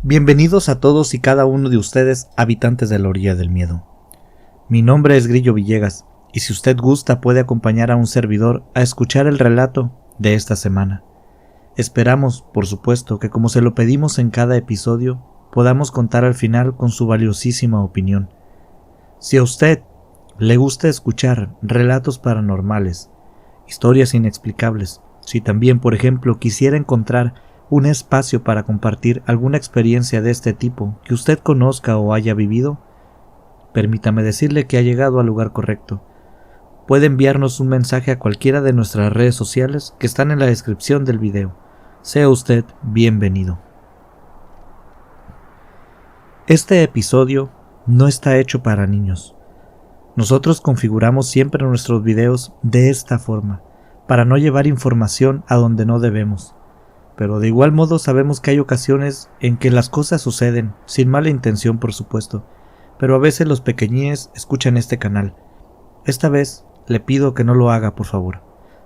Bienvenidos a todos y cada uno de ustedes, habitantes de la orilla del miedo. Mi nombre es Grillo Villegas, y si usted gusta puede acompañar a un servidor a escuchar el relato de esta semana. Esperamos, por supuesto, que como se lo pedimos en cada episodio, podamos contar al final con su valiosísima opinión. Si a usted le gusta escuchar relatos paranormales, historias inexplicables, si también, por ejemplo, quisiera encontrar un espacio para compartir alguna experiencia de este tipo que usted conozca o haya vivido, permítame decirle que ha llegado al lugar correcto. Puede enviarnos un mensaje a cualquiera de nuestras redes sociales que están en la descripción del video. Sea usted bienvenido. Este episodio no está hecho para niños. Nosotros configuramos siempre nuestros videos de esta forma, para no llevar información a donde no debemos. Pero de igual modo sabemos que hay ocasiones en que las cosas suceden, sin mala intención por supuesto, pero a veces los pequeñines escuchan este canal. Esta vez le pido que no lo haga, por favor.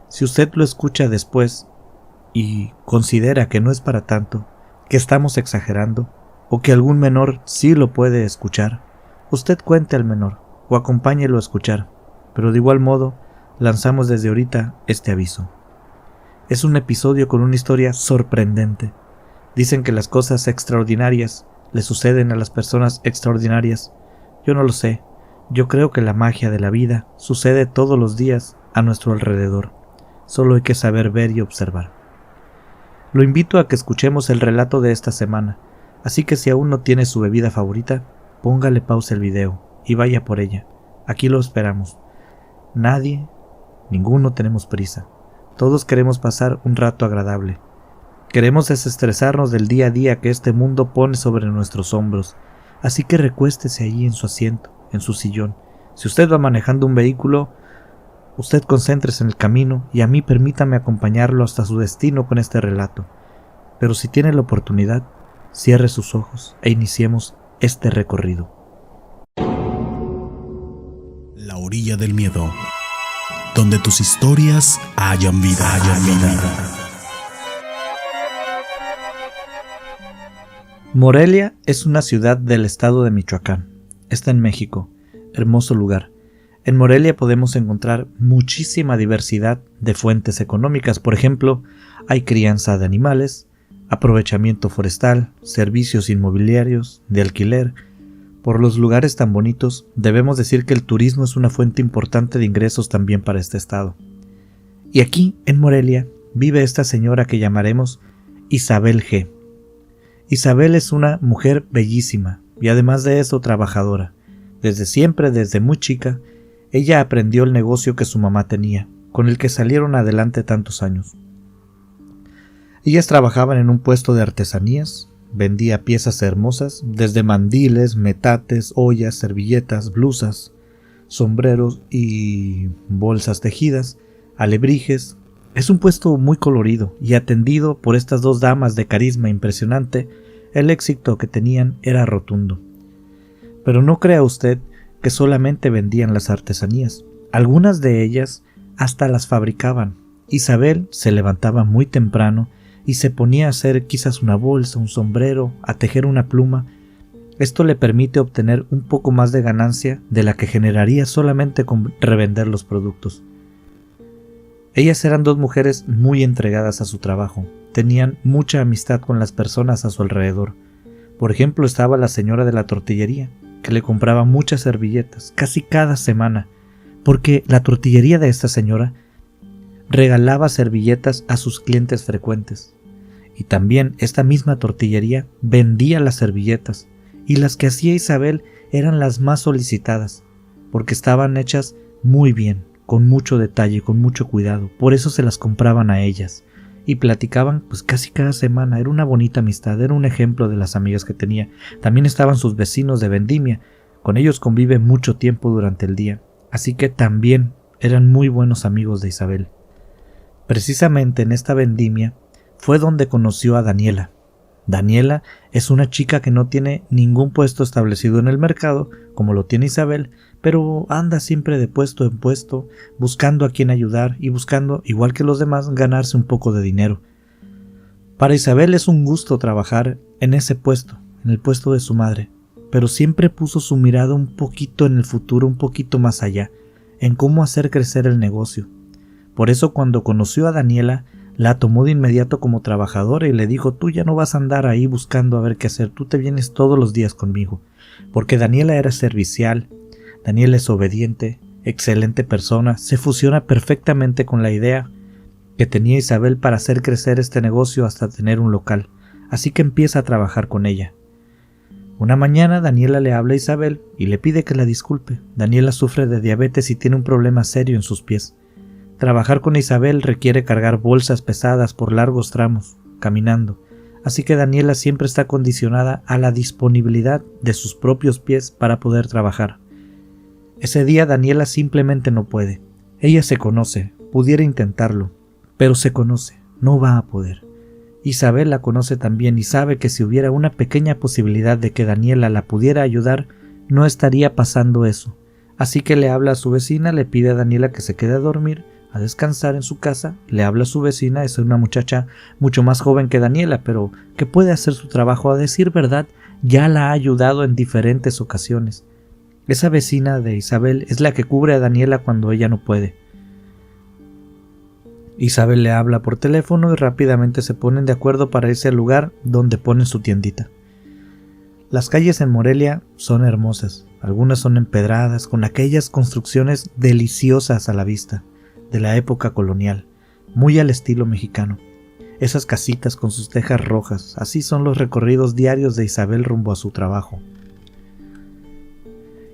Si usted lo escucha después y considera que no es para tanto, que estamos exagerando, o que algún menor sí lo puede escuchar, usted cuente al menor o acompáñelo a escuchar, pero de igual modo lanzamos desde ahorita este aviso. Es un episodio con una historia sorprendente. Dicen que las cosas extraordinarias le suceden a las personas extraordinarias. Yo no lo sé. Yo creo que la magia de la vida sucede todos los días a nuestro alrededor. Solo hay que saber ver y observar. Lo invito a que escuchemos el relato de esta semana, así que si aún no tiene su bebida favorita, póngale pausa al video y vaya por ella. Aquí lo esperamos. Ninguno tenemos prisa. Todos queremos pasar un rato agradable. Queremos desestresarnos del día a día que este mundo pone sobre nuestros hombros. Así que recuéstese allí en su asiento, en su sillón. Si usted va manejando un vehículo, usted concéntrese en el camino y a mí permítame acompañarlo hasta su destino con este relato. Pero si tiene la oportunidad, cierre sus ojos e iniciemos este recorrido. La orilla del miedo, donde tus historias hayan vida. Morelia es una ciudad del estado de Michoacán. Está en México. Hermoso lugar. En Morelia podemos encontrar muchísima diversidad de fuentes económicas. Por ejemplo, hay crianza de animales, aprovechamiento forestal, servicios inmobiliarios, de alquiler. Por los lugares tan bonitos, debemos decir que el turismo es una fuente importante de ingresos también para este estado. Y aquí, en Morelia, vive esta señora que llamaremos Isabel G. Isabel es una mujer bellísima y además de eso trabajadora. Desde siempre, desde muy chica, ella aprendió el negocio que su mamá tenía, con el que salieron adelante tantos años. Ellas trabajaban en un puesto de artesanías. Vendía piezas hermosas, desde mandiles, metates, ollas, servilletas, blusas, sombreros y bolsas tejidas, alebrijes. Es un puesto muy colorido y atendido por estas dos damas de carisma impresionante, el éxito que tenían era rotundo. Pero no crea usted que solamente vendían las artesanías. Algunas de ellas hasta las fabricaban. Isabel se levantaba muy temprano y se ponía a hacer quizás una bolsa, un sombrero, a tejer una pluma. Esto le permite obtener un poco más de ganancia de la que generaría solamente con revender los productos. Ellas eran dos mujeres muy entregadas a su trabajo, tenían mucha amistad con las personas a su alrededor. Por ejemplo, estaba la señora de la tortillería, que le compraba muchas servilletas, casi cada semana, porque la tortillería de esta señora regalaba servilletas a sus clientes frecuentes. Y también esta misma tortillería vendía las servilletas, y las que hacía Isabel eran las más solicitadas, porque estaban hechas muy bien, con mucho detalle, con mucho cuidado. Por eso se las compraban a ellas, y platicaban pues casi cada semana. Era una bonita amistad, era un ejemplo de las amigas que tenía. También estaban sus vecinos de vendimia, con ellos convive mucho tiempo durante el día, así que también eran muy buenos amigos de Isabel. Precisamente en esta vendimia fue donde conoció a Daniela. Daniela es una chica que no tiene ningún puesto establecido en el mercado, como lo tiene Isabel, pero anda siempre de puesto en puesto, buscando a quien ayudar y buscando, igual que los demás, ganarse un poco de dinero. Para Isabel es un gusto trabajar en ese puesto, en el puesto de su madre, pero siempre puso su mirada un poquito en el futuro, un poquito más allá, en cómo hacer crecer el negocio. Por eso cuando conoció a Daniela, la tomó de inmediato como trabajadora y le dijo: tú ya no vas a andar ahí buscando a ver qué hacer, tú te vienes todos los días conmigo. Porque Daniela era servicial, Daniela es obediente, excelente persona, se fusiona perfectamente con la idea que tenía Isabel para hacer crecer este negocio hasta tener un local, así que empieza a trabajar con ella. Una mañana Daniela le habla a Isabel y le pide que la disculpe. Daniela sufre de diabetes y tiene un problema serio en sus pies. Trabajar con Isabel requiere cargar bolsas pesadas por largos tramos, caminando, así que Daniela siempre está condicionada a la disponibilidad de sus propios pies para poder trabajar. Ese día Daniela simplemente no puede. Ella se conoce, pudiera intentarlo, pero se conoce, no va a poder. Isabel la conoce también y sabe que si hubiera una pequeña posibilidad de que Daniela la pudiera ayudar, no estaría pasando eso. Así que le habla a su vecina, le pide a Daniela que se quede a dormir, a descansar en su casa. Le habla a su vecina, es una muchacha mucho más joven que Daniela, pero que puede hacer su trabajo. A decir verdad, ya la ha ayudado en diferentes ocasiones. Esa vecina de Isabel es la que cubre a Daniela cuando ella no puede. Isabel le habla por teléfono y rápidamente se ponen de acuerdo para irse al lugar donde ponen su tiendita. Las calles en Morelia son hermosas, algunas son empedradas con aquellas construcciones deliciosas a la vista, de la época colonial, muy al estilo mexicano. Esas casitas con sus tejas rojas, así son los recorridos diarios de Isabel rumbo a su trabajo.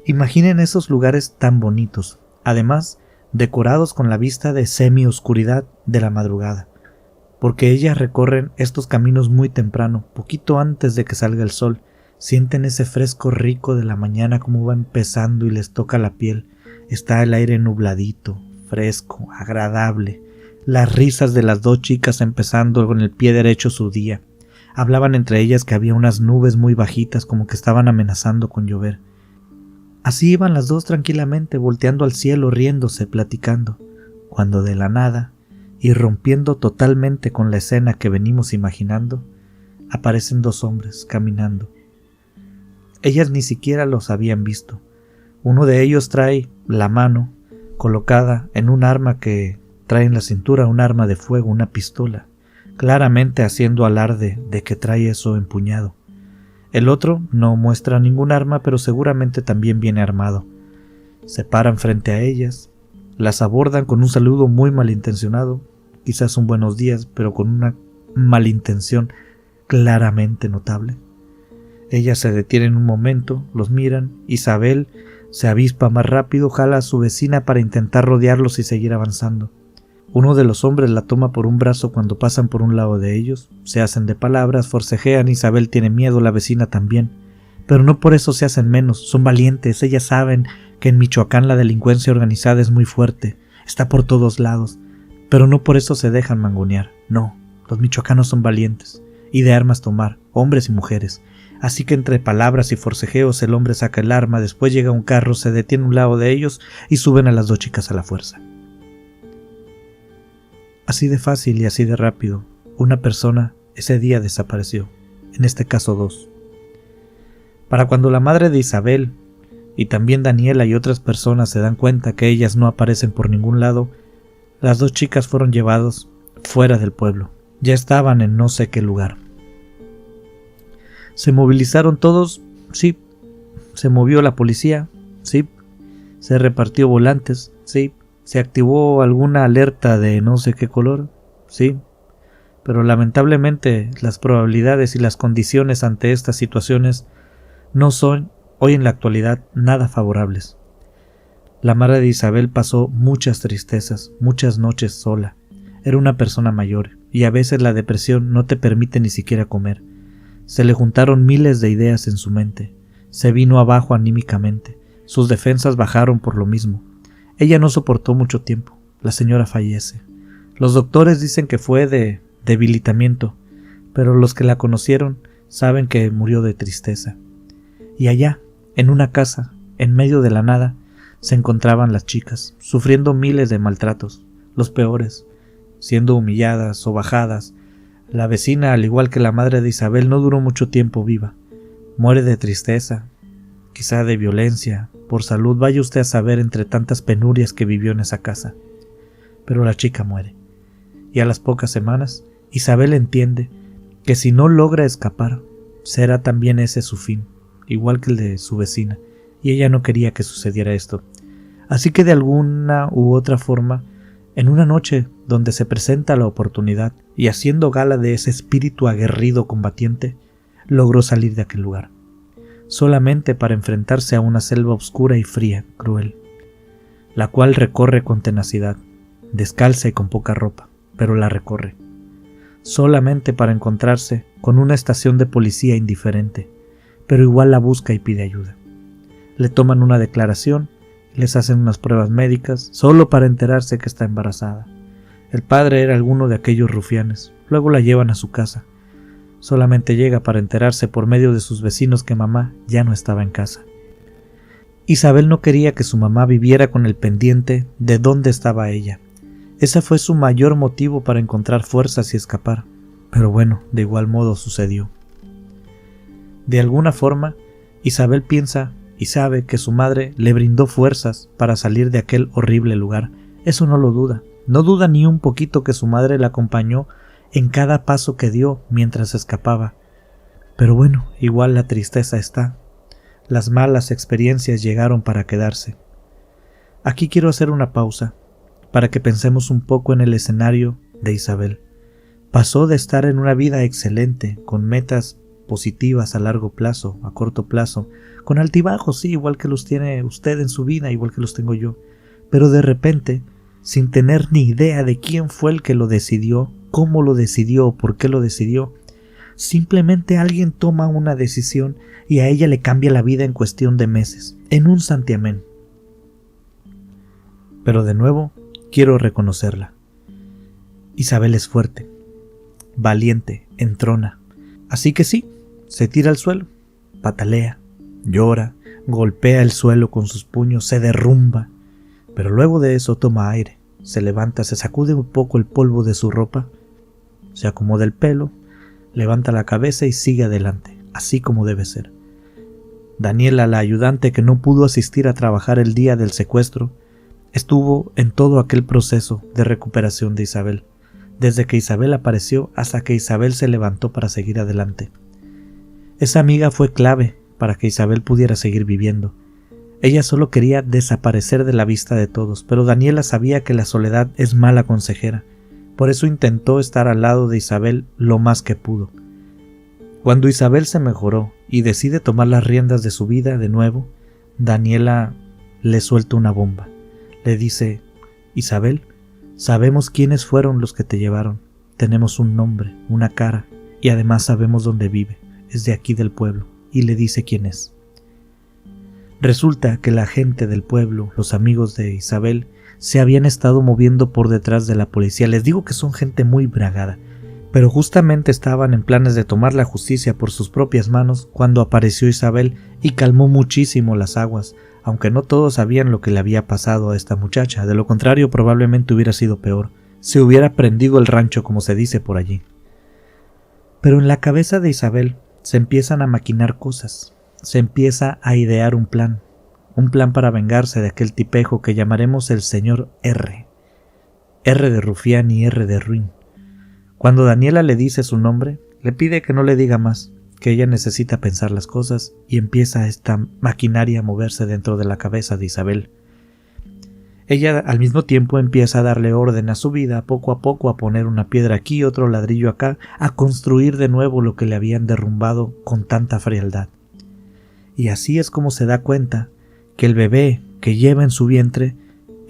Imaginen esos lugares tan bonitos, además decorados con la vista de semi-oscuridad de la madrugada, porque ellas recorren estos caminos muy temprano, poquito antes de que salga el sol. Sienten ese fresco rico de la mañana como va empezando y les toca la piel. Está el aire nubladito, fresco, agradable. Las risas de las dos chicas empezando con el pie derecho su día. Hablaban entre ellas que había unas nubes muy bajitas como que estaban amenazando con llover. Así iban las dos tranquilamente, volteando al cielo, riéndose, platicando, cuando de la nada, y rompiendo totalmente con la escena que venimos imaginando, aparecen dos hombres caminando. Ellas ni siquiera los habían visto. Uno de ellos trae la mano colocada en un arma que trae en la cintura, un arma de fuego, una pistola, claramente haciendo alarde de que trae eso empuñado. El otro no muestra ningún arma, pero seguramente también viene armado. Se paran frente a ellas, las abordan con un saludo muy malintencionado, quizás un buenos días, pero con una malintención claramente notable. Ellas se detienen un momento, los miran. Isabel se avispa más rápido, jala a su vecina para intentar rodearlos y seguir avanzando. Uno de los hombres la toma por un brazo cuando pasan por un lado de ellos, se hacen de palabras, forcejean. Isabel tiene miedo, la vecina también, pero no por eso se hacen menos, son valientes. Ellas saben que en Michoacán la delincuencia organizada es muy fuerte, está por todos lados, pero no por eso se dejan mangonear. No, los michoacanos son valientes y de armas tomar, hombres y mujeres. Así que entre palabras y forcejeos el hombre saca el arma, después llega un carro, se detiene a un lado de ellos y suben a las dos chicas a la fuerza. Así de fácil y así de rápido, una persona ese día desapareció, en este caso dos. Para cuando la madre de Isabel y también Daniela y otras personas se dan cuenta que ellas no aparecen por ningún lado, las dos chicas fueron llevadas fuera del pueblo. Ya estaban en no sé qué lugar. Se movilizaron todos, sí. Se movió la policía, sí. Se repartió volantes, sí. Se activó alguna alerta de no sé qué color, sí. Pero lamentablemente las probabilidades y las condiciones ante estas situaciones no son, hoy en la actualidad, nada favorables. La madre de Isabel pasó muchas tristezas, muchas noches sola. Era una persona mayor y a veces la depresión no te permite ni siquiera comer. Se le juntaron miles de ideas en su mente. Se vino abajo anímicamente. Sus defensas bajaron por lo mismo. Ella no soportó mucho tiempo. La señora fallece. Los doctores dicen que fue de debilitamiento, pero los que la conocieron saben que murió de tristeza. Y allá, en una casa, en medio de la nada, se encontraban las chicas, sufriendo miles de maltratos, los peores, siendo humilladas, sobajadas. La vecina, al igual que la madre de Isabel, no duró mucho tiempo viva. Muere de tristeza, quizá de violencia, por salud, vaya usted a saber entre tantas penurias que vivió en esa casa. Pero la chica muere, y a las pocas semanas, Isabel entiende que si no logra escapar, será también ese su fin, igual que el de su vecina, y ella no quería que sucediera esto. Así que de alguna u otra forma, en una noche donde se presenta la oportunidad, y haciendo gala de ese espíritu aguerrido combatiente, logró salir de aquel lugar, solamente para enfrentarse a una selva oscura y fría, cruel, la cual recorre con tenacidad, descalza y con poca ropa, pero la recorre, solamente para encontrarse con una estación de policía indiferente, pero igual la busca y pide ayuda. Le toman una declaración, les hacen unas pruebas médicas, solo para enterarse que está embarazada. El padre era alguno de aquellos rufianes, luego la llevan a su casa. Solamente llega para enterarse por medio de sus vecinos que mamá ya no estaba en casa. Isabel no quería que su mamá viviera con el pendiente de dónde estaba ella. Ese fue su mayor motivo para encontrar fuerzas y escapar. Pero bueno, de igual modo sucedió. De alguna forma, Isabel piensa y sabe que su madre le brindó fuerzas para salir de aquel horrible lugar. Eso no lo duda. No duda ni un poquito que su madre la acompañó en cada paso que dio mientras escapaba. Pero bueno, igual la tristeza está. Las malas experiencias llegaron para quedarse. Aquí quiero hacer una pausa, para que pensemos un poco en el escenario de Isabel. Pasó de estar en una vida excelente, con metas positivas a largo plazo, a corto plazo, con altibajos, sí, igual que los tiene usted en su vida, igual que los tengo yo, pero de repente, sin tener ni idea de quién fue el que lo decidió, cómo lo decidió o por qué lo decidió, simplemente alguien toma una decisión y a ella le cambia la vida en cuestión de meses, en un santiamén. Pero de nuevo, quiero reconocerla. Isabel es fuerte, valiente, entrona. Así que sí, se tira al suelo, patalea, llora, golpea el suelo con sus puños, se derrumba. Pero luego de eso toma aire, se levanta, se sacude un poco el polvo de su ropa, se acomoda el pelo, levanta la cabeza y sigue adelante, así como debe ser. Daniela, la ayudante que no pudo asistir a trabajar el día del secuestro, estuvo en todo aquel proceso de recuperación de Isabel, desde que Isabel apareció hasta que Isabel se levantó para seguir adelante. Esa amiga fue clave para que Isabel pudiera seguir viviendo. Ella solo quería desaparecer de la vista de todos, pero Daniela sabía que la soledad es mala consejera. Por eso intentó estar al lado de Isabel lo más que pudo. Cuando Isabel se mejoró y decide tomar las riendas de su vida de nuevo, Daniela le suelta una bomba. Le dice: Isabel, sabemos quiénes fueron los que te llevaron. Tenemos un nombre, una cara, y además sabemos dónde vive. Es de aquí del pueblo. Y le dice quién es. Resulta que la gente del pueblo, los amigos de Isabel, se habían estado moviendo por detrás de la policía. Les digo que son gente muy bragada, pero justamente estaban en planes de tomar la justicia por sus propias manos cuando apareció Isabel y calmó muchísimo las aguas, aunque no todos sabían lo que le había pasado a esta muchacha. De lo contrario, probablemente hubiera sido peor. Se hubiera prendido el rancho, como se dice por allí. Pero en la cabeza de Isabel se empiezan a maquinar cosas. Se empieza a idear un plan para vengarse de aquel tipejo que llamaremos el señor R. R de rufián y R de ruin. Cuando Daniela le dice su nombre, le pide que no le diga más, que ella necesita pensar las cosas, y empieza esta maquinaria a moverse dentro de la cabeza de Isabel. Ella al mismo tiempo empieza a darle orden a su vida, poco a poco, a poner una piedra aquí, otro ladrillo acá, a construir de nuevo lo que le habían derrumbado con tanta frialdad. Y así es como se da cuenta que el bebé que lleva en su vientre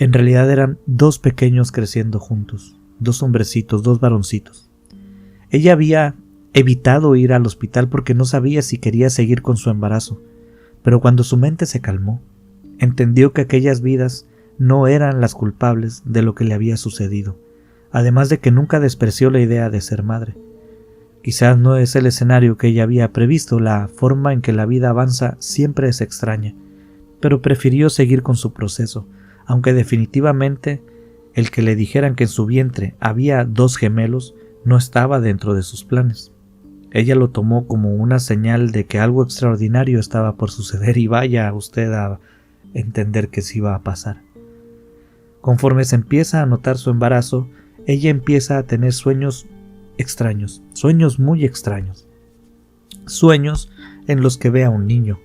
en realidad eran dos pequeños creciendo juntos, dos hombrecitos, dos varoncitos. Ella había evitado ir al hospital porque no sabía si quería seguir con su embarazo, pero cuando su mente se calmó, entendió que aquellas vidas no eran las culpables de lo que le había sucedido, además de que nunca despreció la idea de ser madre. Quizás no es el escenario que ella había previsto, la forma en que la vida avanza siempre es extraña, pero prefirió seguir con su proceso, aunque definitivamente el que le dijeran que en su vientre había 2 gemelos no estaba dentro de sus planes. Ella lo tomó como una señal de que algo extraordinario estaba por suceder y vaya usted a entender que sí iba a pasar. Conforme se empieza a notar su embarazo, ella empieza a tener sueños extraños, sueños muy extraños. Sueños en los que ve a un niño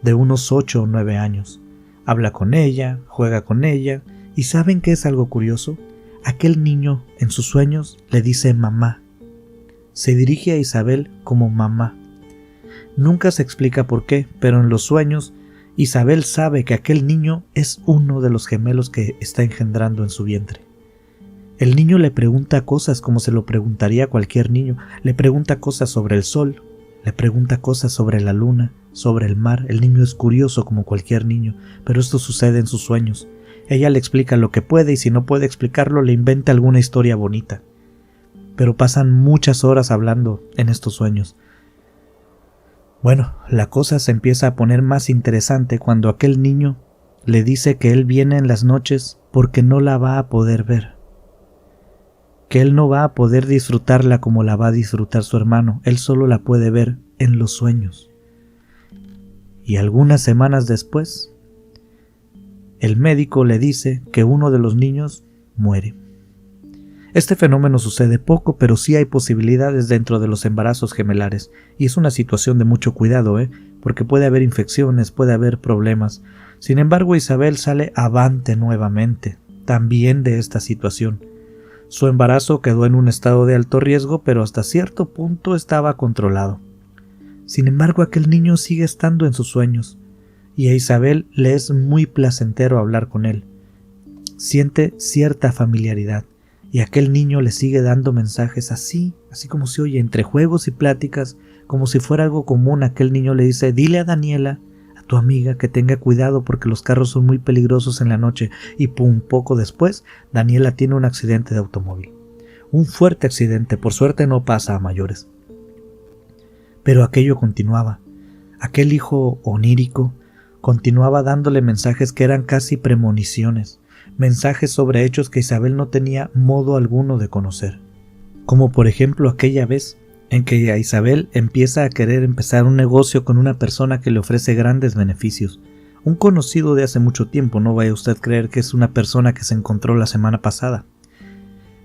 de unos 8 o 9 años. Habla con ella, juega con ella, y ¿saben qué es algo curioso? Aquel niño en sus sueños le dice mamá. Se dirige a Isabel como mamá. Nunca se explica por qué, pero en los sueños Isabel sabe que aquel niño es uno de los gemelos que está engendrando en su vientre. El niño le pregunta cosas como se lo preguntaría a cualquier niño. Le pregunta cosas sobre el sol, le pregunta cosas sobre la luna, sobre el mar. El niño es curioso como cualquier niño, pero esto sucede en sus sueños. Ella le explica lo que puede y si no puede explicarlo le inventa alguna historia bonita. Pero pasan muchas horas hablando en estos sueños. Bueno, la cosa se empieza a poner más interesante cuando aquel niño le dice que él viene en las noches porque no la va a poder ver. Que él no va a poder disfrutarla como la va a disfrutar su hermano, él solo la puede ver en los sueños. Y algunas semanas después, el médico le dice que uno de los niños muere. Este fenómeno sucede poco, pero sí hay posibilidades dentro de los embarazos gemelares, y es una situación de mucho cuidado, porque puede haber infecciones, puede haber problemas. Sin embargo, Isabel sale avante nuevamente, también de esta situación. Su embarazo quedó en un estado de alto riesgo, pero hasta cierto punto estaba controlado. Sin embargo, aquel niño sigue estando en sus sueños, y a Isabel le es muy placentero hablar con él. Siente cierta familiaridad. Y aquel niño le sigue dando mensajes así como se oye, entre juegos y pláticas, como si fuera algo común. Aquel niño le dice, dile a Daniela, a tu amiga, que tenga cuidado porque los carros son muy peligrosos en la noche. Y poco después, Daniela tiene un accidente de automóvil. Un fuerte accidente, por suerte no pasa a mayores. Pero aquello continuaba. Aquel hijo onírico continuaba dándole mensajes que eran casi premoniciones. Mensajes sobre hechos que Isabel no tenía modo alguno de conocer. Como por ejemplo aquella vez en que a Isabel empieza a querer empezar un negocio con una persona que le ofrece grandes beneficios. Un conocido de hace mucho tiempo, no vaya usted a creer que es una persona que se encontró la semana pasada.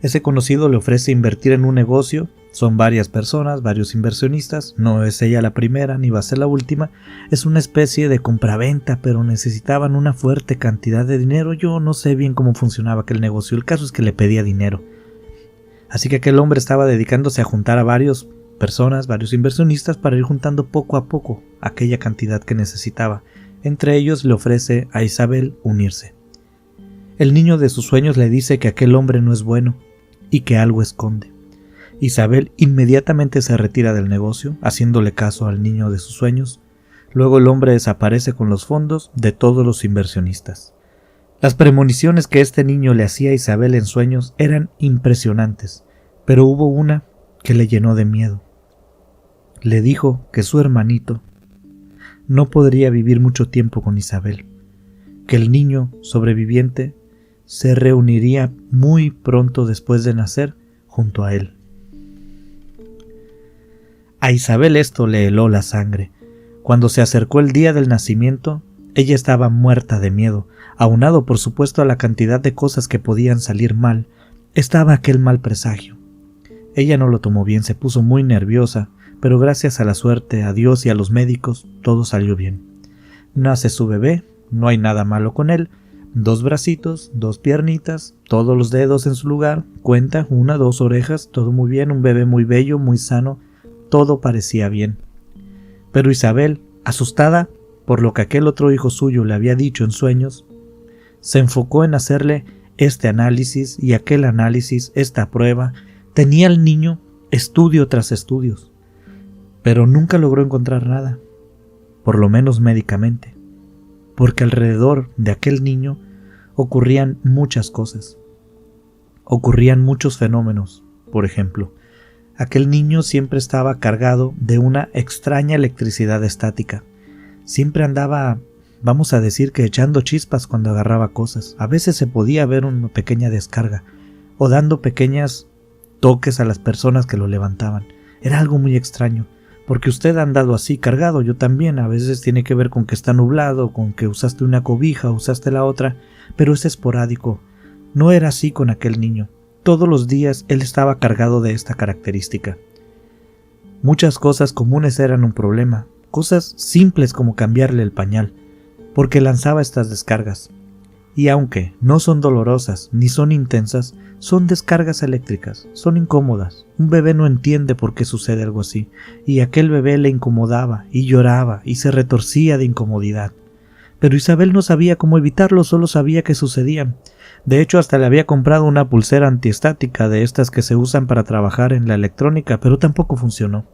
Ese conocido le ofrece invertir en un negocio, son varias personas, varios inversionistas, no es ella la primera ni va a ser la última, es una especie de compraventa, pero necesitaban una fuerte cantidad de dinero. Yo no sé bien cómo funcionaba aquel negocio, el caso es que le pedía dinero. Así que aquel hombre estaba dedicándose a juntar a varias personas, varios inversionistas para ir juntando poco a poco aquella cantidad que necesitaba. Entre ellos le ofrece a Isabel unirse. El niño de sus sueños le dice que aquel hombre no es bueno y que algo esconde. Isabel inmediatamente se retira del negocio, haciéndole caso al niño de sus sueños. Luego el hombre desaparece con los fondos de todos los inversionistas. Las premoniciones que este niño le hacía a Isabel en sueños eran impresionantes, pero hubo una que le llenó de miedo. Le dijo que su hermanito no podría vivir mucho tiempo con Isabel, que el niño sobreviviente se reuniría muy pronto después de nacer junto a él. A Isabel esto le heló la sangre. Cuando se acercó el día del nacimiento, ella estaba muerta de miedo, aunado por supuesto a la cantidad de cosas que podían salir mal. Estaba aquel mal presagio. Ella no lo tomó bien, se puso muy nerviosa, pero gracias a la suerte, a Dios y a los médicos, todo salió bien. Nace su bebé, no hay nada malo con él, 2 bracitos, 2 piernitas, todos los dedos en su lugar, cuenta, 1, 2 orejas, todo muy bien, un bebé muy bello, muy sano, todo parecía bien. Pero Isabel, asustada por lo que aquel otro hijo suyo le había dicho en sueños, se enfocó en hacerle este análisis y aquel análisis, esta prueba. Tenía al niño estudio tras estudios, pero nunca logró encontrar nada, por lo menos médicamente, porque alrededor de aquel niño ocurrían muchas cosas. Ocurrían muchos fenómenos. Por ejemplo, Aquel niño siempre estaba cargado de una extraña electricidad estática. Siempre andaba, vamos a decir que echando chispas cuando agarraba cosas. A veces se podía ver una pequeña descarga o dando pequeños toques a las personas que lo levantaban. Era algo muy extraño, porque usted ha andado así cargado, yo también. A veces tiene que ver con que está nublado, con que usaste una cobija, usaste la otra, pero es esporádico. No era así con aquel niño. Todos los días él estaba cargado de esta característica. Muchas cosas comunes eran un problema, cosas simples como cambiarle el pañal, porque lanzaba estas descargas. Y aunque no son dolorosas ni son intensas, son descargas eléctricas, son incómodas. Un bebé no entiende por qué sucede algo así, y aquel bebé le incomodaba y lloraba y se retorcía de incomodidad. Pero Isabel no sabía cómo evitarlo, solo sabía que sucedían. De hecho, hasta le había comprado una pulsera antiestática de estas que se usan para trabajar en la electrónica, pero tampoco funcionó.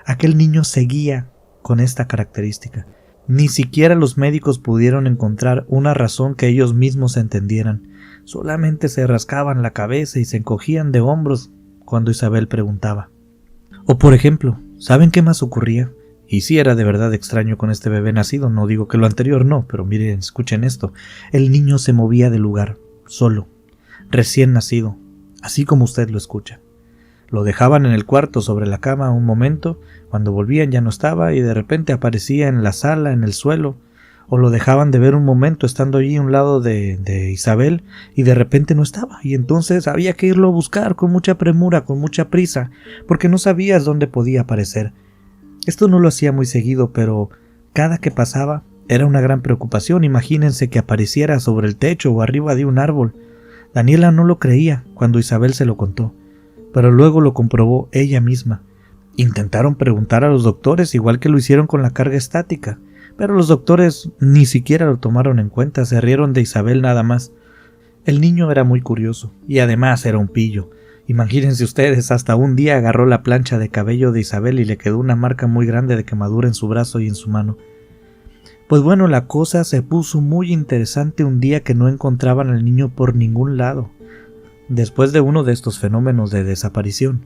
Aquel niño seguía con esta característica. Ni siquiera los médicos pudieron encontrar una razón que ellos mismos entendieran. Solamente se rascaban la cabeza y se encogían de hombros cuando Isabel preguntaba. O por ejemplo, ¿saben qué más ocurría? Y sí era de verdad extraño con este bebé nacido, no digo que lo anterior no, pero miren, escuchen esto. El niño se movía de lugar, solo, recién nacido, así como usted lo escucha. Lo dejaban en el cuarto sobre la cama un momento, cuando volvían ya no estaba y de repente aparecía en la sala, en el suelo, o lo dejaban de ver un momento estando allí a un lado de Isabel y de repente no estaba, y entonces había que irlo a buscar con mucha premura, con mucha prisa, porque no sabías dónde podía aparecer. Esto no lo hacía muy seguido, pero cada que pasaba era una gran preocupación. Imagínense que apareciera sobre el techo o arriba de un árbol. Daniela no lo creía cuando Isabel se lo contó, pero luego lo comprobó ella misma. Intentaron preguntar a los doctores, igual que lo hicieron con la carga estática, pero los doctores ni siquiera lo tomaron en cuenta, se rieron de Isabel nada más. El niño era muy curioso, y además era un pillo. Imagínense ustedes, hasta un día agarró la plancha de cabello de Isabel y le quedó una marca muy grande de quemadura en su brazo y en su mano. Pues bueno, la cosa se puso muy interesante un día que no encontraban al niño por ningún lado, después de uno de estos fenómenos de desaparición.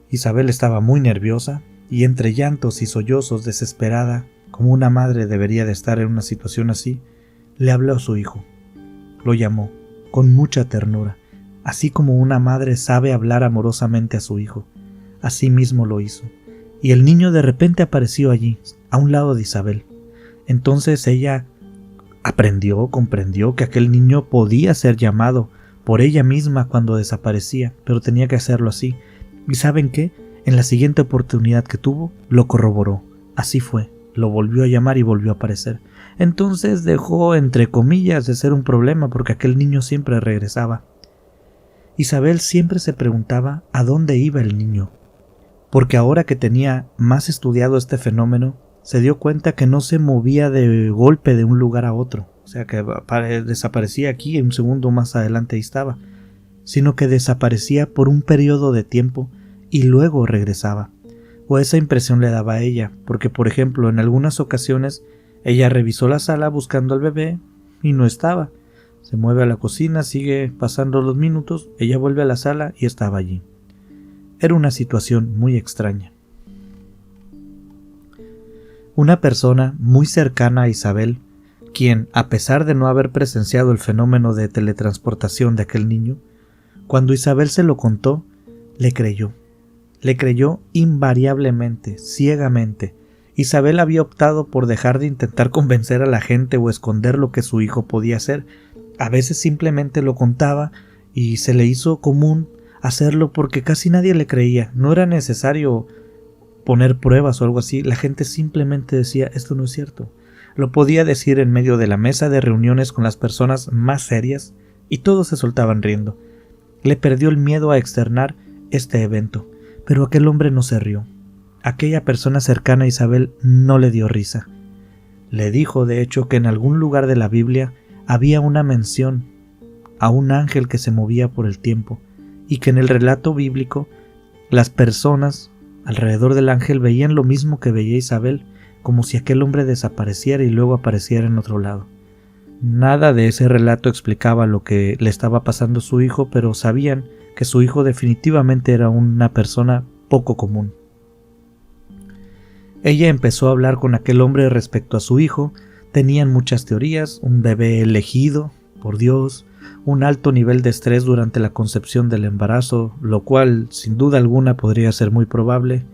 Isabel estaba muy nerviosa y entre llantos y sollozos, desesperada, como una madre debería de estar en una situación así, le habló a su hijo. Lo llamó, con mucha ternura. Así como una madre sabe hablar amorosamente a su hijo, así mismo lo hizo, y el niño de repente apareció allí, a un lado de Isabel. Entonces ella comprendió que aquel niño podía ser llamado por ella misma cuando desaparecía, pero tenía que hacerlo así. ¿Y saben qué? En la siguiente oportunidad que tuvo, lo corroboró. Así fue, lo volvió a llamar y volvió a aparecer. Entonces dejó, entre comillas, de ser un problema porque aquel niño siempre regresaba. Isabel siempre se preguntaba a dónde iba el niño, porque ahora que tenía más estudiado este fenómeno, se dio cuenta que no se movía de golpe de un lugar a otro, o sea que desaparecía aquí y un segundo más adelante estaba, sino que desaparecía por un periodo de tiempo y luego regresaba, o esa impresión le daba a ella, porque por ejemplo en algunas ocasiones ella revisó la sala buscando al bebé y no estaba. Se mueve a la cocina, sigue pasando los minutos, ella vuelve a la sala y estaba allí. Era una situación muy extraña. Una persona muy cercana a Isabel, quien, a pesar de no haber presenciado el fenómeno de teletransportación de aquel niño, cuando Isabel se lo contó, le creyó. Le creyó invariablemente, ciegamente. Isabel había optado por dejar de intentar convencer a la gente o esconder lo que su hijo podía hacer. A veces simplemente lo contaba y se le hizo común hacerlo porque casi nadie le creía. No era necesario poner pruebas o algo así. La gente simplemente decía, esto no es cierto. Lo podía decir en medio de la mesa de reuniones con las personas más serias y todos se soltaban riendo. Le perdió el miedo a externar este evento, pero aquel hombre no se rió. Aquella persona cercana a Isabel no le dio risa. Le dijo, de hecho, que en algún lugar de la Biblia había una mención a un ángel que se movía por el tiempo y que en el relato bíblico las personas alrededor del ángel veían lo mismo que veía Isabel, como si aquel hombre desapareciera y luego apareciera en otro lado. Nada de ese relato explicaba lo que le estaba pasando a su hijo, pero sabían que su hijo definitivamente era una persona poco común. Ella empezó a hablar con aquel hombre respecto a su hijo. Tenían muchas teorías: un bebé elegido por Dios, un alto nivel de estrés durante la concepción del embarazo, lo cual sin duda alguna podría ser muy probable,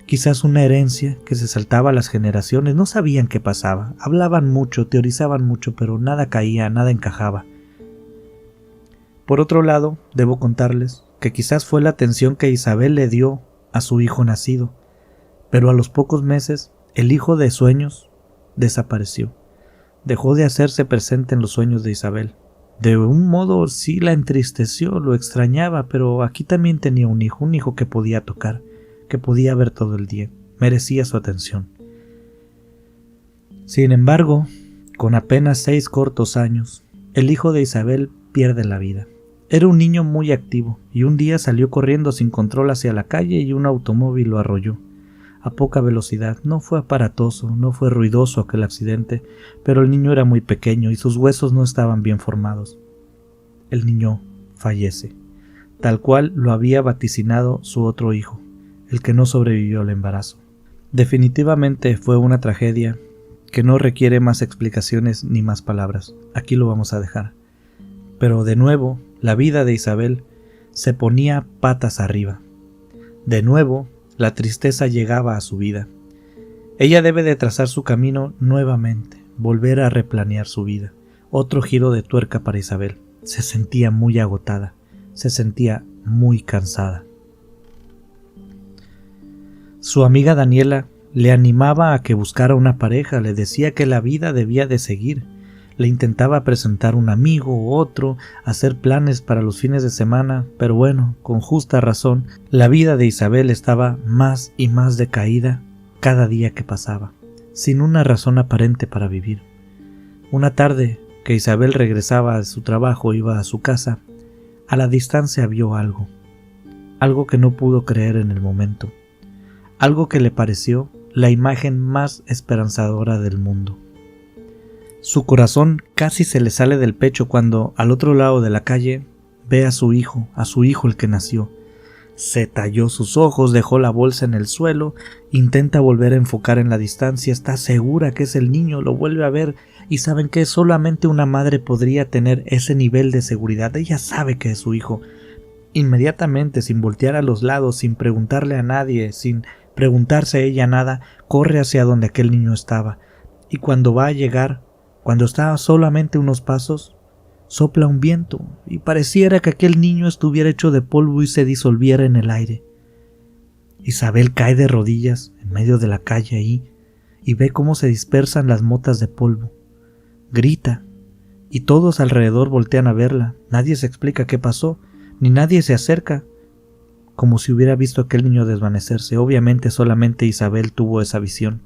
quizás una herencia que se saltaba a las generaciones. No sabían qué pasaba, hablaban mucho, teorizaban mucho, pero nada caía, nada encajaba. Por otro lado, debo contarles que quizás fue la atención que Isabel le dio a su hijo nacido, pero a los pocos meses el hijo de sueños desapareció. Dejó de hacerse presente en los sueños de Isabel. De un modo sí la entristeció, lo extrañaba, pero aquí también tenía un hijo que podía tocar, que podía ver todo el día, merecía su atención. Sin embargo, con apenas 6 cortos años, el hijo de Isabel pierde la vida. Era un niño muy activo y un día salió corriendo sin control hacia la calle y un automóvil lo arrolló. A poca velocidad, no fue aparatoso, no fue ruidoso aquel accidente, pero el niño era muy pequeño y sus huesos no estaban bien formados. El niño fallece, tal cual lo había vaticinado su otro hijo, el que no sobrevivió al embarazo. Definitivamente fue una tragedia que no requiere más explicaciones ni más palabras. Aquí lo vamos a dejar. Pero de nuevo, la vida de Isabel se ponía patas arriba. De nuevo, la tristeza llegaba a su vida. Ella debe de trazar su camino nuevamente, volver a replanear su vida. Otro giro de tuerca para Isabel. Se sentía muy agotada, se sentía muy cansada. Su amiga Daniela le animaba a que buscara una pareja, le decía que la vida debía de seguir. Le intentaba presentar un amigo u otro, hacer planes para los fines de semana, pero bueno, con justa razón, la vida de Isabel estaba más y más decaída cada día que pasaba, sin una razón aparente para vivir. Una tarde que Isabel regresaba de su trabajo, iba a su casa, a la distancia vio algo que no pudo creer en el momento, algo que le pareció la imagen más esperanzadora del mundo. Su corazón casi se le sale del pecho cuando, al otro lado de la calle, ve a su hijo el que nació. Se talló sus ojos, dejó la bolsa en el suelo, intenta volver a enfocar en la distancia, está segura que es el niño, lo vuelve a ver y saben que solamente una madre podría tener ese nivel de seguridad. Ella sabe que es su hijo. Inmediatamente, sin voltear a los lados, sin preguntarle a nadie, sin preguntarse ella nada, corre hacia donde aquel niño estaba. Y cuando va a llegar, cuando está solamente unos pasos, sopla un viento y pareciera que aquel niño estuviera hecho de polvo y se disolviera en el aire. Isabel cae de rodillas en medio de la calle ahí y ve cómo se dispersan las motas de polvo. Grita y todos alrededor voltean a verla. Nadie se explica qué pasó, ni nadie se acerca, como si hubiera visto a aquel niño desvanecerse. Obviamente solamente Isabel tuvo esa visión.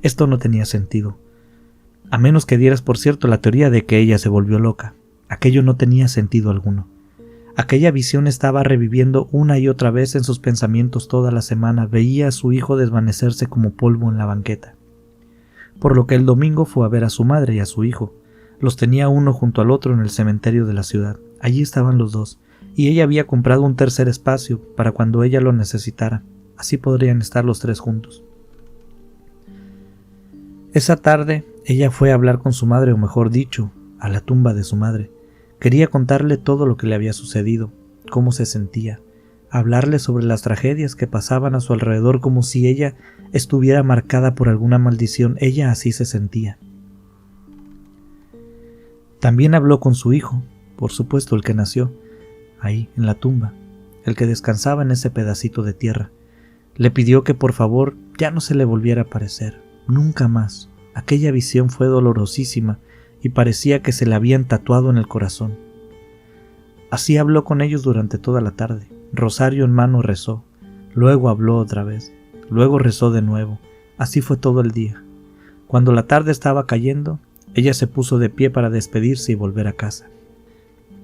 Esto no tenía sentido. A menos que dieras por cierto la teoría de que ella se volvió loca. Aquello no tenía sentido alguno. Aquella visión estaba reviviendo una y otra vez en sus pensamientos toda la semana. Veía a su hijo desvanecerse como polvo en la banqueta. Por lo que el domingo fue a ver a su madre y a su hijo. Los tenía uno junto al otro en el cementerio de la ciudad. Allí estaban los dos, y ella había comprado un tercer espacio para cuando ella lo necesitara. Así podrían estar los tres juntos. Esa tarde ella fue a hablar con su madre, o mejor dicho, a la tumba de su madre. Quería contarle todo lo que le había sucedido, cómo se sentía, hablarle sobre las tragedias que pasaban a su alrededor como si ella estuviera marcada por alguna maldición. Ella así se sentía. También habló con su hijo, por supuesto el que nació, ahí en la tumba, el que descansaba en ese pedacito de tierra. Le pidió que por favor ya no se le volviera a aparecer, nunca más. Aquella visión fue dolorosísima y parecía que se la habían tatuado en el corazón. Así habló con ellos durante toda la tarde. Rosario en mano rezó, luego habló otra vez, luego rezó de nuevo. Así fue todo el día. Cuando la tarde estaba cayendo, ella se puso de pie para despedirse y volver a casa.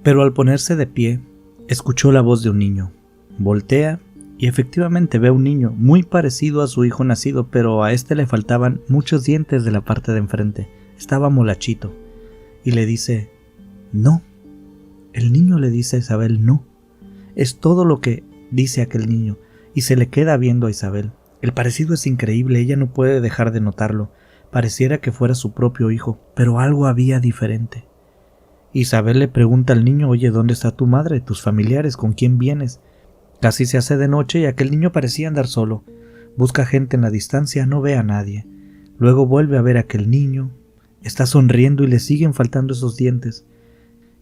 Pero al ponerse de pie, escuchó la voz de un niño. Voltea y efectivamente ve a un niño muy parecido a su hijo nacido, pero a este le faltaban muchos dientes de la parte de enfrente. Estaba molachito. y le dice, no. El niño le dice a Isabel, no. Es todo lo que dice aquel niño, y se le queda viendo a Isabel. El parecido es increíble, ella no puede dejar de notarlo. Pareciera que fuera su propio hijo, pero algo había diferente. Isabel le pregunta al niño, oye, ¿dónde está tu madre, tus familiares, con quién vienes? Casi se hace de noche y aquel niño parecía andar solo. Busca gente en la distancia, no ve a nadie. Luego vuelve a ver a aquel niño. Está sonriendo y le siguen faltando esos dientes.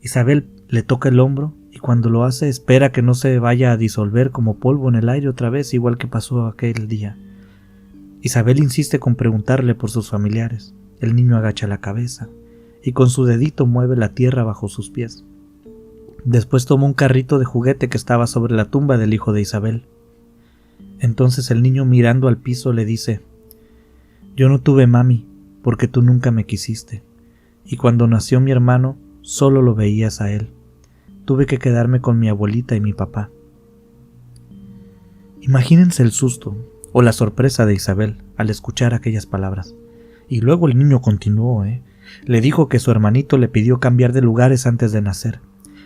Isabel le toca el hombro y cuando lo hace espera que no se vaya a disolver como polvo en el aire otra vez, igual que pasó aquel día. Isabel insiste con preguntarle por sus familiares. El niño agacha la cabeza y con su dedito mueve la tierra bajo sus pies. Después toma un carrito de juguete que estaba sobre la tumba del hijo de Isabel. Entonces el niño, mirando al piso, le dice, yo no tuve mami porque tú nunca me quisiste, y cuando nació mi hermano solo lo veías a él. Tuve que quedarme con mi abuelita y mi papá. Imagínense el susto o la sorpresa de Isabel al escuchar aquellas palabras. Y luego el niño continuó, Le dijo que su hermanito le pidió cambiar de lugares antes de nacer.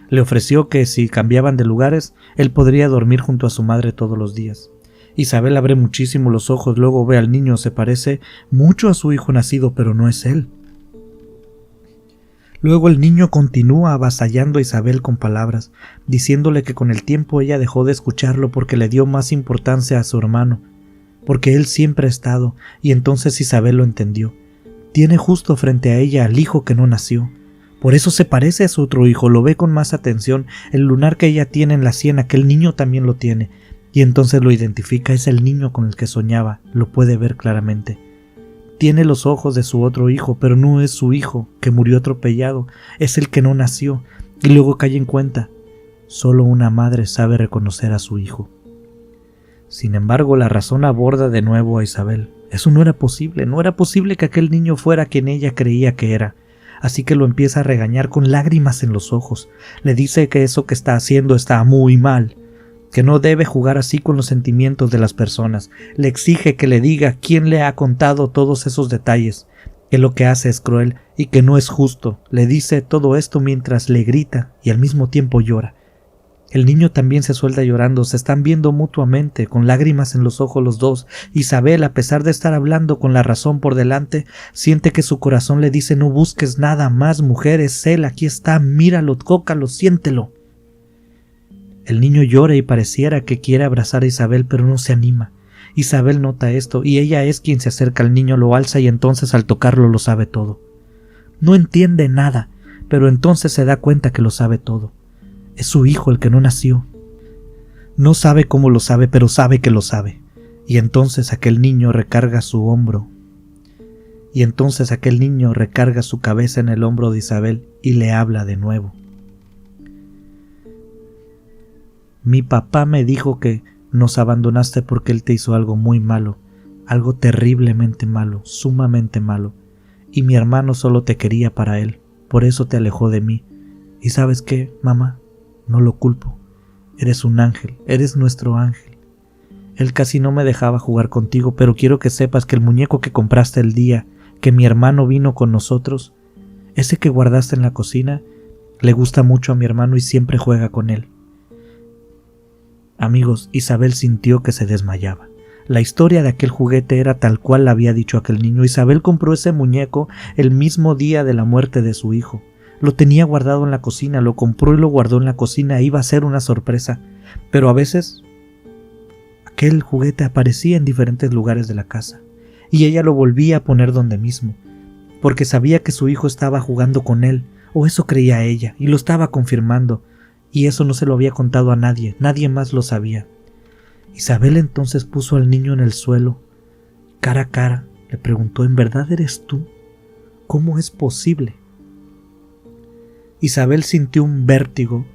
Le ofreció que si cambiaban de lugares, él podría dormir junto a su madre todos los días. Isabel abre muchísimo los ojos, luego ve al niño, se parece mucho a su hijo nacido, pero no es él. Luego el niño continúa avasallando a Isabel con palabras, diciéndole que con el tiempo ella dejó de escucharlo porque le dio más importancia a su hermano, porque él siempre ha estado, y entonces Isabel lo entendió. Tiene justo frente a ella al hijo que no nació. Por eso se parece a su otro hijo, lo ve con más atención, el lunar que ella tiene en la sien, aquel niño también lo tiene, y entonces lo identifica, es el niño con el que soñaba, lo puede ver claramente. Tiene los ojos de su otro hijo, pero no es su hijo, que murió atropellado, es el que no nació, y luego cae en cuenta, solo una madre sabe reconocer a su hijo. Sin embargo, la razón aborda de nuevo a Isabel. Eso no era posible que aquel niño fuera quien ella creía que era. Así que lo empieza a regañar con lágrimas en los ojos. Le dice que eso que está haciendo está muy mal, que no debe jugar así con los sentimientos de las personas. Le exige que le diga quién le ha contado todos esos detalles, que lo que hace es cruel y que no es justo. Le dice todo esto mientras le grita y al mismo tiempo llora. El niño también se suelta llorando, se están viendo mutuamente, con lágrimas en los ojos los dos. Isabel, a pesar de estar hablando con la razón por delante, siente que su corazón le dice no busques nada más, mujer, es él, aquí está, míralo, tócalo, siéntelo. El niño llora y pareciera que quiere abrazar a Isabel, pero no se anima. Isabel nota esto, y ella es quien se acerca al niño, lo alza y entonces al tocarlo lo sabe todo. No entiende nada, pero entonces se da cuenta que lo sabe todo. Es su hijo el que no nació. No sabe cómo lo sabe, pero sabe que lo sabe. Y entonces aquel niño recarga su hombro. Y entonces aquel niño recarga su cabeza en el hombro de Isabel y le habla de nuevo. Mi papá me dijo que nos abandonaste porque él te hizo algo muy malo, algo terriblemente malo, sumamente malo. Y mi hermano solo te quería para él, por eso te alejó de mí. ¿Y sabes qué, mamá? No lo culpo. Eres un ángel, eres nuestro ángel. Él casi no me dejaba jugar contigo, pero quiero que sepas que el muñeco que compraste el día que mi hermano vino con nosotros, ese que guardaste en la cocina, le gusta mucho a mi hermano y siempre juega con él. Amigos, Isabel sintió que se desmayaba. La historia de aquel juguete era tal cual la había dicho aquel niño. Isabel compró ese muñeco el mismo día de la muerte de su hijo. Lo tenía guardado en la cocina, lo compró y lo guardó en la cocina, iba a ser una sorpresa. Pero a veces aquel juguete aparecía en diferentes lugares de la casa y ella lo volvía a poner donde mismo, porque sabía que su hijo estaba jugando con él, o eso creía ella, y lo estaba confirmando, y eso no se lo había contado a nadie, nadie más lo sabía. Isabel entonces puso al niño en el suelo, cara a cara, le preguntó, ¿en verdad eres tú? ¿Cómo es posible? Isabel sintió un vértigo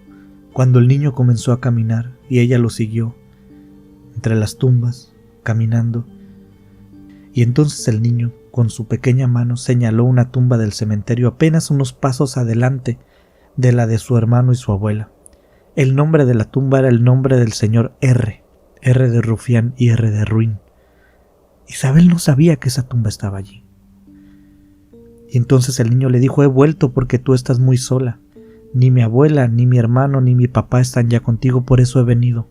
cuando el niño comenzó a caminar y ella lo siguió entre las tumbas, caminando. Y entonces el niño, con su pequeña mano, señaló una tumba del cementerio apenas unos pasos adelante de la de su hermano y su abuela. El nombre de la tumba era el nombre del señor R de rufián y R de ruin. Isabel no sabía que esa tumba estaba allí. Y entonces el niño le dijo: he vuelto porque tú estás muy sola. Ni mi abuela, ni mi hermano, ni mi papá están ya contigo, por eso he venido.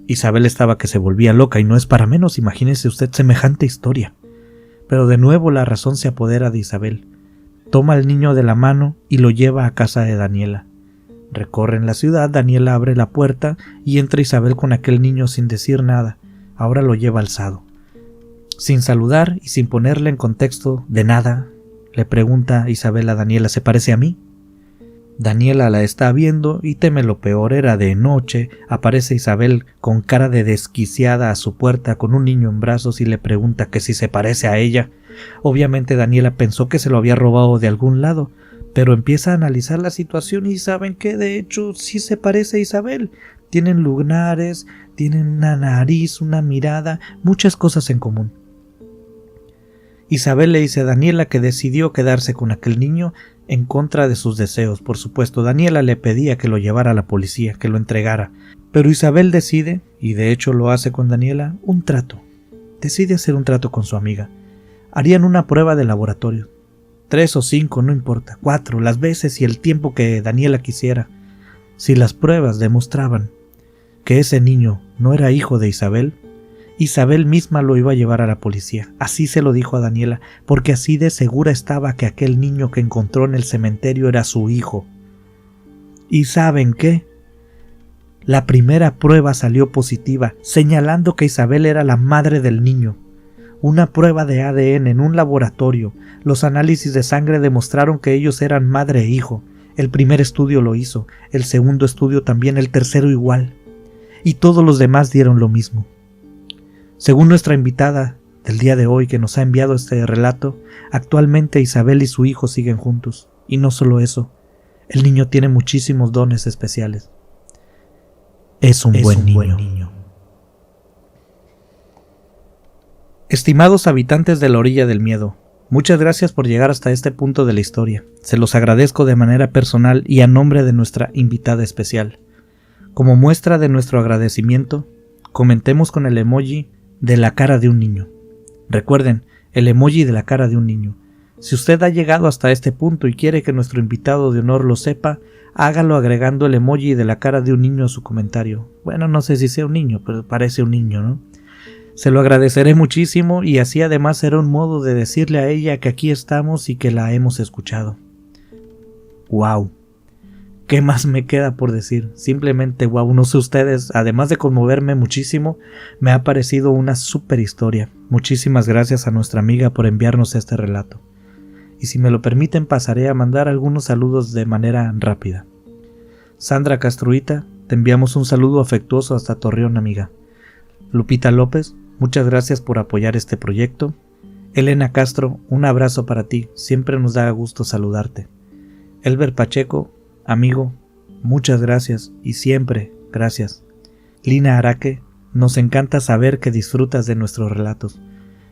Isabel estaba que se volvía loca, y no es para menos, imagínese usted semejante historia. Pero de nuevo la razón se apodera de Isabel. Toma al niño de la mano y lo lleva a casa de Daniela. Recorren la ciudad, Daniela abre la puerta y entra Isabel con aquel niño sin decir nada. Ahora lo lleva alzado. Sin saludar y sin ponerle en contexto de nada, le pregunta Isabel a Daniela: ¿se parece a mí? Daniela la está viendo y teme lo peor. Era de noche. Aparece Isabel con cara de desquiciada a su puerta con un niño en brazos y le pregunta que si se parece a ella. Obviamente Daniela pensó que se lo había robado de algún lado, pero empieza a analizar la situación y saben que de hecho sí se parece a Isabel. Tienen lunares, tienen una nariz, una mirada, muchas cosas en común. Isabel le dice a Daniela que decidió quedarse con aquel niño en contra de sus deseos. Por supuesto, Daniela le pedía que lo llevara a la policía, que lo entregara. Pero Isabel decide, y de hecho lo hace con Daniela, un trato. Decide hacer un trato con su amiga. Harían una prueba de laboratorio. 3 o 5, no importa, 4, las veces y el tiempo que Daniela quisiera. Si las pruebas demostraban que ese niño no era hijo de Isabel, Isabel misma lo iba a llevar a la policía. Así se lo dijo a Daniela, porque así de segura estaba que aquel niño que encontró en el cementerio era su hijo. ¿Y saben qué? La primera prueba salió positiva, señalando que Isabel era la madre del niño. Una prueba de ADN en un laboratorio. Los análisis de sangre demostraron que ellos eran madre e hijo. El primer estudio lo hizo, el segundo estudio también, el tercero igual. Y todos los demás dieron lo mismo. Según nuestra invitada del día de hoy que nos ha enviado este relato, actualmente Isabel y su hijo siguen juntos. Y no solo eso, el niño tiene muchísimos dones especiales. Es un buen niño. Estimados habitantes de la orilla del miedo, muchas gracias por llegar hasta este punto de la historia. Se los agradezco de manera personal y a nombre de nuestra invitada especial. Como muestra de nuestro agradecimiento, comentemos con el emoji de la cara de un niño. Recuerden, el emoji de la cara de un niño. Si usted ha llegado hasta este punto y quiere que nuestro invitado de honor lo sepa, hágalo agregando el emoji de la cara de un niño a su comentario. Bueno, no sé si sea un niño, pero parece un niño, ¿no? Se lo agradeceré muchísimo y así además será un modo de decirle a ella que aquí estamos y que la hemos escuchado. ¡Wow! ¿Qué más me queda por decir? Simplemente wow, no sé ustedes, además de conmoverme muchísimo, me ha parecido una súper historia. Muchísimas gracias a nuestra amiga por enviarnos este relato. Y si me lo permiten pasaré a mandar algunos saludos de manera rápida. Sandra Castruita, te enviamos un saludo afectuoso hasta Torreón, amiga. Lupita López, muchas gracias por apoyar este proyecto. Elena Castro, un abrazo para ti, siempre nos da gusto saludarte. Elber Pacheco, amigo, muchas gracias y siempre gracias. Lina Araque, nos encanta saber que disfrutas de nuestros relatos.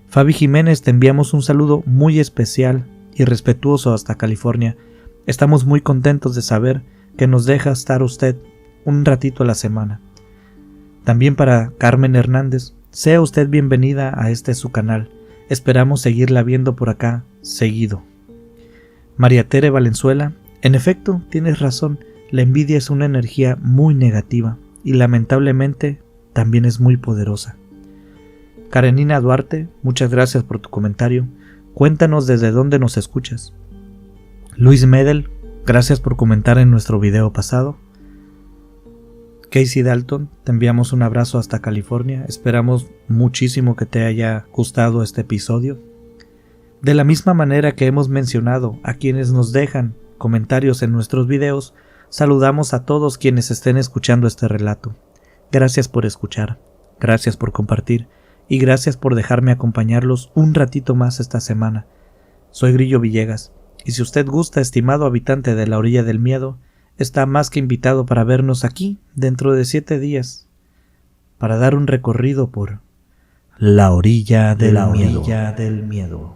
Fabi Jiménez, te enviamos un saludo muy especial y respetuoso hasta California. Estamos muy contentos de saber que nos deja estar usted un ratito a la semana. También para Carmen Hernández, sea usted bienvenida a este su canal. Esperamos seguirla viendo por acá seguido. María Tere Valenzuela, en efecto, tienes razón, la envidia es una energía muy negativa y lamentablemente también es muy poderosa. Karenina Duarte, muchas gracias por tu comentario. Cuéntanos desde dónde nos escuchas. Luis Medel, gracias por comentar en nuestro video pasado. Casey Dalton, te enviamos un abrazo hasta California. Esperamos muchísimo que te haya gustado este episodio. De la misma manera que hemos mencionado a quienes nos dejan comentarios en nuestros videos, saludamos a todos quienes estén escuchando este relato. Gracias por escuchar, gracias por compartir y gracias por dejarme acompañarlos un ratito más esta semana. Soy Grillo Villegas y si usted gusta, estimado habitante de la orilla del miedo, está más que invitado para vernos aquí dentro de 7 días para dar un recorrido por la orilla del miedo.